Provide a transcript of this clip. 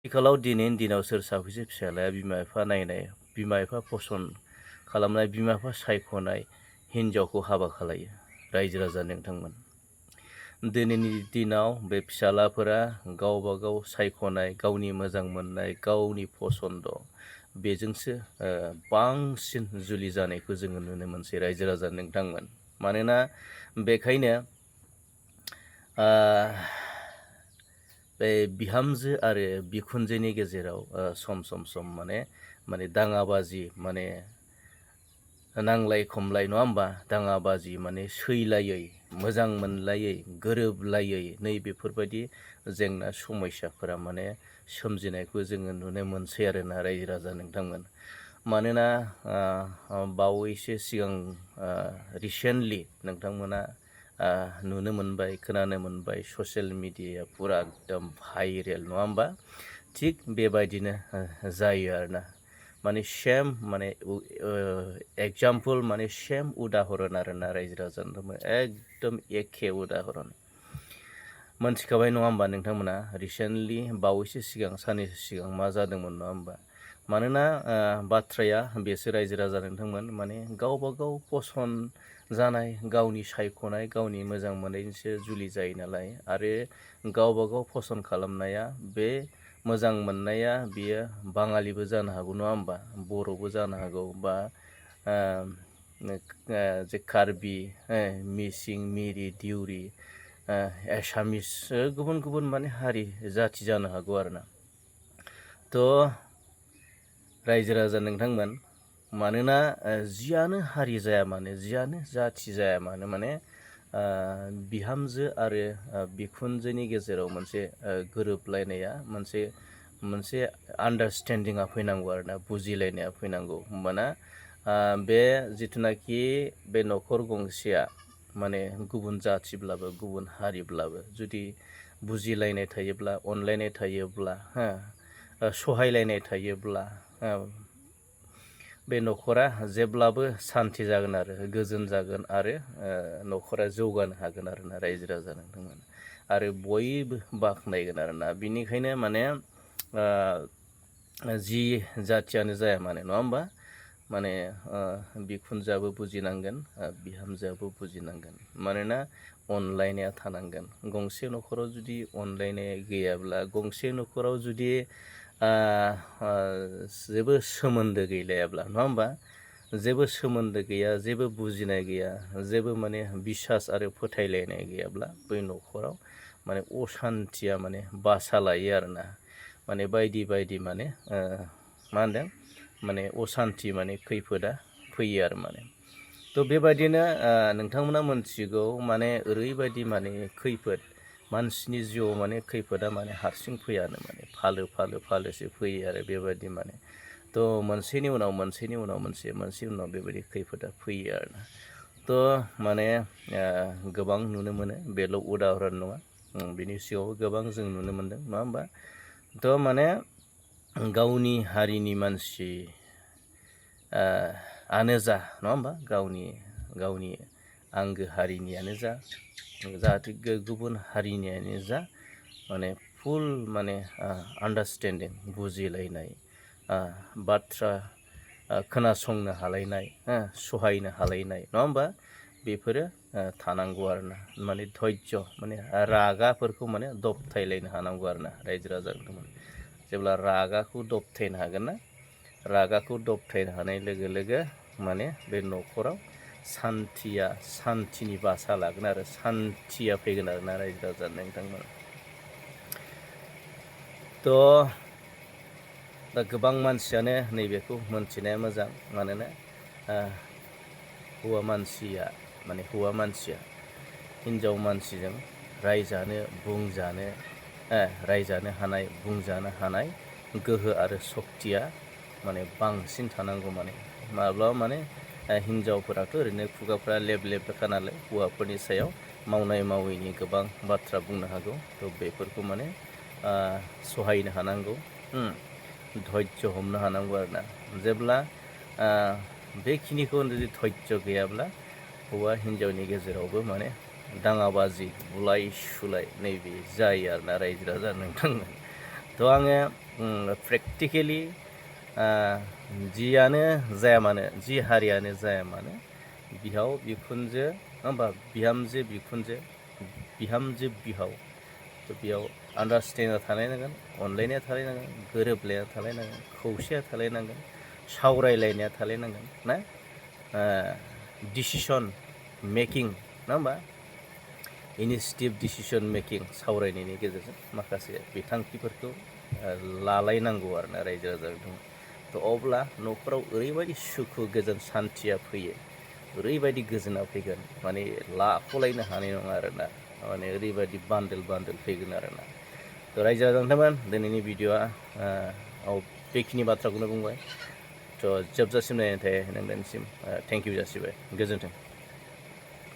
आथिखालाव दिनैनि दिनाव सोर साबैसे फिसालाया बिमा-बिफा नायनाय, बिमा-बिफा फसन खालामनाय, बिमा-बिफा सायख'नाय हिनजावखौ हाबा खालायो रायजो-राजा नोंथांमोन? दिनैनि दिनाव बे फिसालाफोरा गावबा गाव सायख'नाय, गावनि मोजां मोननाय, गावनि फसन्द बेजोंसो बांसिन जुलि जानायखौ जोङो नुनो मोनसै रायजो-राजा नोंथांमोन। मानोना बेखायनो बे बिहामजो आरो बिखुनजोनि गेजेराव सम माने दाङाबाजि माने नांलाय खमलाय नङा होमबा? दाङाबाजि माने सैलायै, मोजां मोनलायै, गोरोबलायै बेफोरबायदि जेंना समयसाफोरा माने सोमजिनायखौ जोङो नुनो मोनसै आरोना रायजो-राजा नोंथांमोन। मानोना बावैसो सिगां रिसेन्टलि नोंथांमोना नुनो मोनबाय, खोनानो मोनबाय, ससियेल मिडियाया पुरा एकदम भाइरेल नङा होमबा? थिग बेबायदिनो जायो आरोना। माने सेम माने एग्जाम्पल माने सेम उदाहरन आरोना रायजो-राजा नोंथांमोन, एकदम एखे उदाहरन। मोनथिखाबाय नङा होमबा नोंथांमोना? रिसेन्टलि बावैसो सिगां साननैसो सिगां मा जादोंमोन नङा होमबा? मानोना बाथ्राया बेसो रायजो-राजा नोंथांमोन, माने गावबा गाव फसन जानाय, गावनि सायख'नाय, गावनि मोजां मोननायजोंसो जुलि जायो नालाय, आरो गावबा गाव फसन खालामनाया बे मोजां मोननाया बियो बाङालिबो जानो हागौ नङा होमबा? बर'बो जानो हागौ, बा जे कार्बि, मिसिं, मिरि, दिउरि, एसामिस, गुबुन गुबुन माने हारि जाथि जानो हागौ आरोना। थ' रायजो-राजा नोंथांमोन, मानोना जियानो हारि जाया मानो, जियानो जाथि जाया मानो, माने बिहामजो आरो बिखुनजोनि गेजेराव मोनसे गोरोबलायनाया, मोनसे आन्डारस्टेन्डिंआ फैनांगौ आरोना, बुजिलायनाया फैनांगौ। होमबाना बे जिथुनाखि बे न'खर गंसेया माने गुबुन जाथिब्लाबो, गुबुन हारिब्लाबो जुदि बुजिलायनाय थायोब्ला, अनलायनाय थायोब्ला, सहायलायनाय थायोब्ला, बे न'खरा जेब्लाबो सान्थि जागोन आरो गोजोन जागोन, आरो न'खरा जौगानो हागोन आरोना रायजो-राजा नोंथांमोन, आरो बयबो बाख्नायगोन आरोना। बिनिखायनो माने जि जाथियानो जाया मानो नङा होमबा? माने बिखुनजोआबो बुजिनांगोन, बिहामजोआबो बुजिनांगोन। मानोना अनलायनाया थानांगोन। गंसे न'खराव जुदि अनलायनाय गैयाब्ला, गंसे न'खराव जुदि जेबो सोमोन्दो गैलायाब्ला नङा होमबा? जेबो सोमोन्दो गैया, जेबो बुजिनाय गैया, जेबो माने बिसास आरो फोथायलायनाय गैयाब्ला, बै न'खराव माने असान्थिया माने बासा लायो आरोना। माने बायदि बायदि माने मा होनदों, माने असान्थि माने खैफोदा फैयो आरो माने। थ' बेबायदिनो नोंथांमोना मोनथिगौ, माने ओरैबायदि माने खैफोद, मानसिनि जिउआव माने खैफोदा माने हारसिं फैयानो, माने फालो फालो फालोसो फैयो आरो बेबायदि माने। थ' मोनसेनि उनाव मोनसेनि उनाव बेबायदि खैफोदा फैयो आरोना। थ' माने गोबां नुनो मोनो, बेल' उदाहरन नङा, बिनि सिगाङावबो गोबां जों नुनो मोनदों नङा होमबा? थ' माने गावनि हारिनि मानसि आनो जा नङा होमबा? गावनि आंगो हारिनियानो जा, जाहाथे गुबुन हारिनियानो जा, माने फुल माने आन्डारस्टेन्डिं, बुजिलायनाय, बाथ्रा खोनासंनो हालायनाय, सहायनो हालायनाय नङा होमबा? बेफोरो थानांगौ आरोना। माने धैर्य, माने रागाफोरखौ माने दबथायलायनो हानांगौ आरोना रायजो-राजा नोंथांमोन। जेब्ला रागाखौ दबथायनो हागोन ना, रागाखौ दबथायनो हानाय लोगो लोगो माने बे न'खराव सान्थिनि बासा लागोन आरो सान्थिया फैगोन आरोना रायजो-राजा नोंथांमोन। थ' दा गोबां मानसियानो नैबेखौ मोनथिनाया मोजां, मानोना हौवा मानसिया हिनजाव मानसिजों रायजानो, बुंजानो, रायजानो हानाय, बुंजानो हानाय गोहो आरो सक्तिया माने बांसिन थानांगौ। माने माब्लाबा माने हिनजावफोराथ' ओरैनो खुगाफ्रा लेब लेबखा नालाय, हौवाफोरनि सायाव मावनाय मावैनि गोबां बाथ्रा बुंनो हागौ। थ' बेफोरखौ माने सहायनो हानांगौ, धैर्य हमनो हानांगौ आरोना। जेब्ला बेखिनिखौ जुदि धैर्य गैयाब्ला, हौवा हिनजावनि गेजेरावबो माने दाङाबाजि, बुलाय सुलाय नैबे जायो आरोना रायजो-राजा नोंथांमोन। थ' आङो प्रेक्टिकेलि जियानो जाया मानो जि हारियानो जाया मानो बिहाव बिखुनजो होमबा बिहामजो बिखुनजो बिहामजो बिहाव थ' बेयाव आन्डारस्टेन्डिंआ थालायनांगोन अनलायनाया थालायनांगोन गोरोबलायनाया थालायनांगोन खौसेया थालायनांगोन सावरायलायनाया थालायनांगोन ना डिसिसन मेकिं नङा होमबा इनिसिएटिभ डिसिसन मेकिं सावरायनायनि गेजेरजों माखासे बिथांखिफोरखौ लालायनांगौ आरोना रायजो राजाजों थ' अब्ला न'खराव ओरैबायदि सुखु गोजोन सान्थिया फैयो ओरैबायदि गोजोना फैगोन माने लाख'लायनो हानाय नङा आरोना माने ओरैबायदि बान्दोल फैगोन आरोना थ' रायजो राजा नोंथांमोन दिनैनि भिडिअ'आ बेखिनि बाथ्राखौनो बुंबाय थ' जोबजासिम नायनायनि थाखाय नोंथांनिसिम थेंक इउ जासिबाय गोजोन्थों